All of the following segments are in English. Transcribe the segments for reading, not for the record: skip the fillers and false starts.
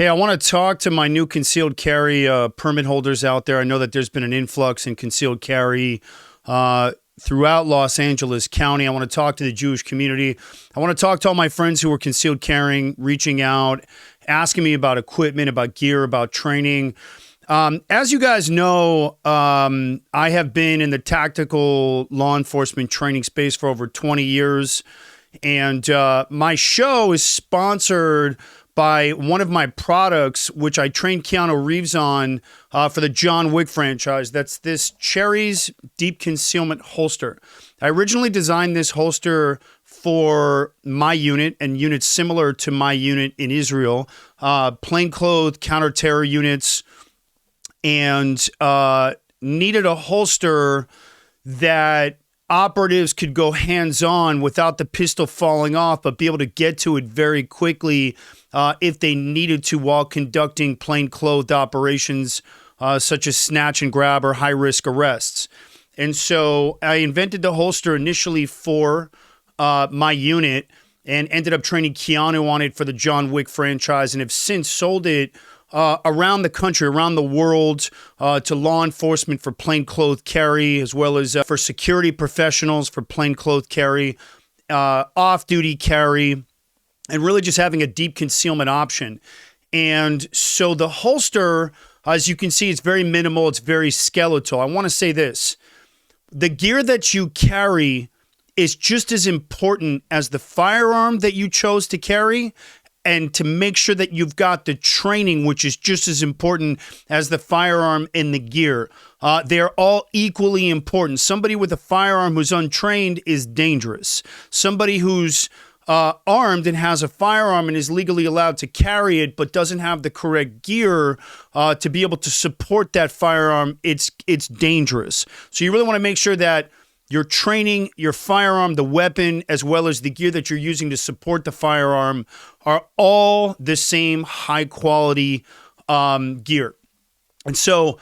Hey, I want to talk to my new concealed carry permit holders out there. I know that there's been an influx in concealed carry throughout Los Angeles County. I want to talk to the Jewish community. I want to talk to all my friends who are concealed carrying, reaching out, asking me about equipment, about gear, about training. As you guys know, I have been in the tactical law enforcement training space for over 20 years. And my show is sponsored by one of my products, which I trained Keanu Reeves on for the John Wick franchise. That's this Cherries Deep Concealment Holster. I originally designed this holster for my unit and units similar to my unit in Israel, plainclothes, counter-terror units, and needed a holster that operatives could go hands-on without the pistol falling off, but be able to get to it very quickly if they needed to while conducting plainclothes operations such as snatch and grab or high-risk arrests. And so I invented the holster initially for my unit and ended up training Keanu on it for the John Wick franchise and have since sold it around the country, around the world, to law enforcement for plainclothes carry, as well as for security professionals for plainclothes carry, off-duty carry, and really just having a deep concealment option. And so the holster, as you can see, it's very minimal. It's very skeletal. I want to say this. The gear that you carry is just as important as the firearm that you chose to carry, and to make sure that you've got the training, which is just as important as the firearm and the gear. They're all equally important. Somebody with a firearm who's untrained is dangerous. Somebody who's armed and has a firearm and is legally allowed to carry it but doesn't have the correct gear to be able to support that firearm, it's dangerous. So you really want to make sure that your training, your firearm, the weapon, as well as the gear that you're using to support the firearm are all the same high quality gear. And so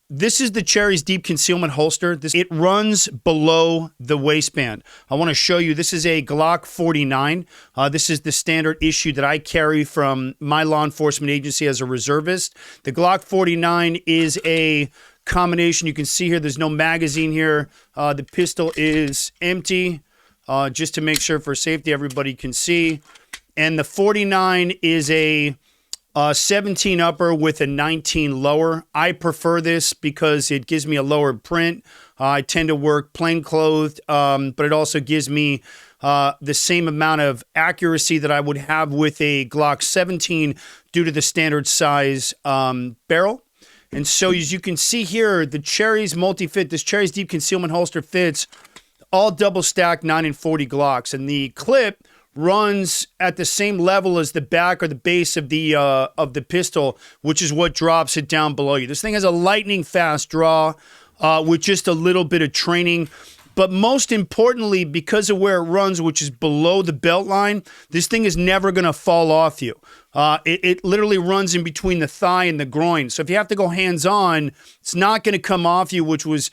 this is the Cherries Deep Concealment Holster. It runs below the waistband. I want to show you, this is a Glock 49. This is the standard issue that I carry from my law enforcement agency as a reservist. The Glock 49 is a combination. You can see here there's no magazine here. The pistol is empty, just to make sure for safety everybody can see. And the 49 is a 17 upper with a 19 lower. I prefer this because it gives me a lower print. I tend to work plainclothes, but it also gives me the same amount of accuracy that I would have with a Glock 17 due to the standard size barrel. And so as you can see here, the Cherries multi-fit, this Cherries Deep Concealment Holster fits all double stacked 9 and 40 Glocks. And the clip runs at the same level as the back or the base of the pistol, which is what drops it down below you. This thing has a lightning fast draw with just a little bit of training. But most importantly, because of where it runs, which is below the belt line, this thing is never going to fall off you. It literally runs in between the thigh and the groin. So if you have to go hands-on, it's not going to come off you, which was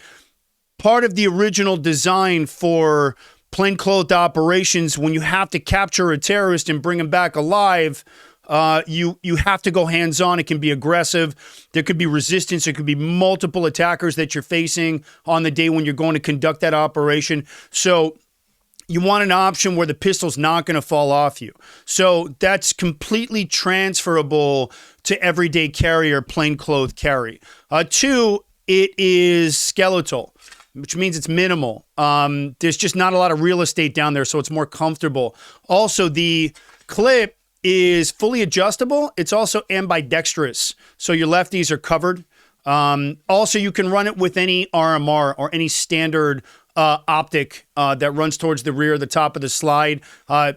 part of the original design for plainclothes operations. When you have to capture a terrorist and bring him back alive, you have to go hands-on. It can be aggressive. There could be resistance. There could be multiple attackers that you're facing on the day when you're going to conduct that operation. So you want an option where the pistol's not going to fall off you. So that's completely transferable to everyday carry or plainclothes carry. Two, it is skeletal, which means it's minimal. There's just not a lot of real estate down there, so it's more comfortable. Also, the clip is fully adjustable. It's also ambidextrous, so your lefties are covered. Also, you can run it with any RMR or any standard optic that runs towards the rear, the top of the slide.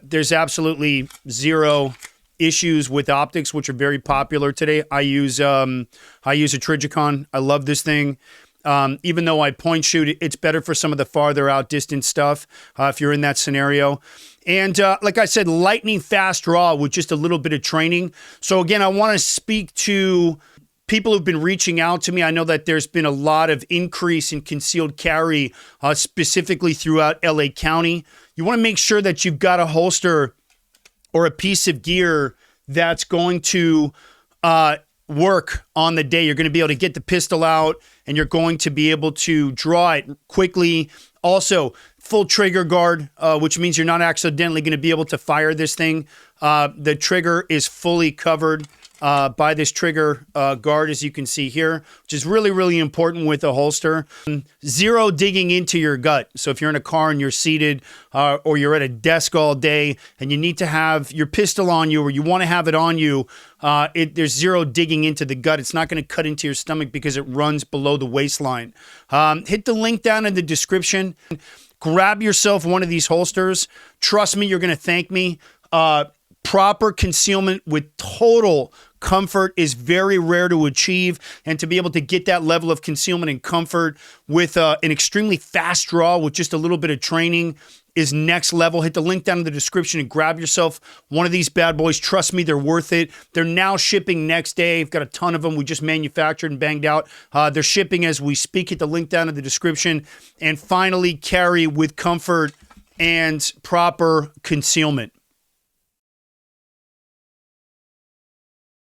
There's absolutely zero issues with optics, which are very popular today. I use a Trigicon. I love this thing. Even though I point shoot, it's better for some of the farther out distance stuff if you're in that scenario. And like I said, lightning fast draw with just a little bit of training. So again, I want to speak to people who've been reaching out to me. I know that there's been a lot of increase in concealed carry, specifically throughout LA County. You want to make sure that you've got a holster or a piece of gear that's going to work on the day. You're going to be able to get the pistol out, and you're going to be able to draw it quickly. Also, full trigger guard, which means you're not accidentally going to be able to fire this thing. The trigger is fully covered by this trigger guard, as you can see here, which is really, really important with a holster. Zero digging into your gut. So if you're in a car and you're seated or you're at a desk all day and you need to have your pistol on you, or you want to have it on you, there's zero digging into the gut. It's not going to cut into your stomach because it runs below the waistline. Hit the link down in the description. Grab yourself one of these holsters. Trust me, you're going to thank me. Proper concealment with total comfort is very rare to achieve, and to be able to get that level of concealment and comfort with an extremely fast draw with just a little bit of training is next level. Hit the link down in the description and grab yourself one of these bad boys. Trust me, they're worth it. They're now shipping next day. We've got a ton of them we just manufactured and banged out. They're shipping as we speak. Hit the link down in the description. And finally, carry with comfort and proper concealment.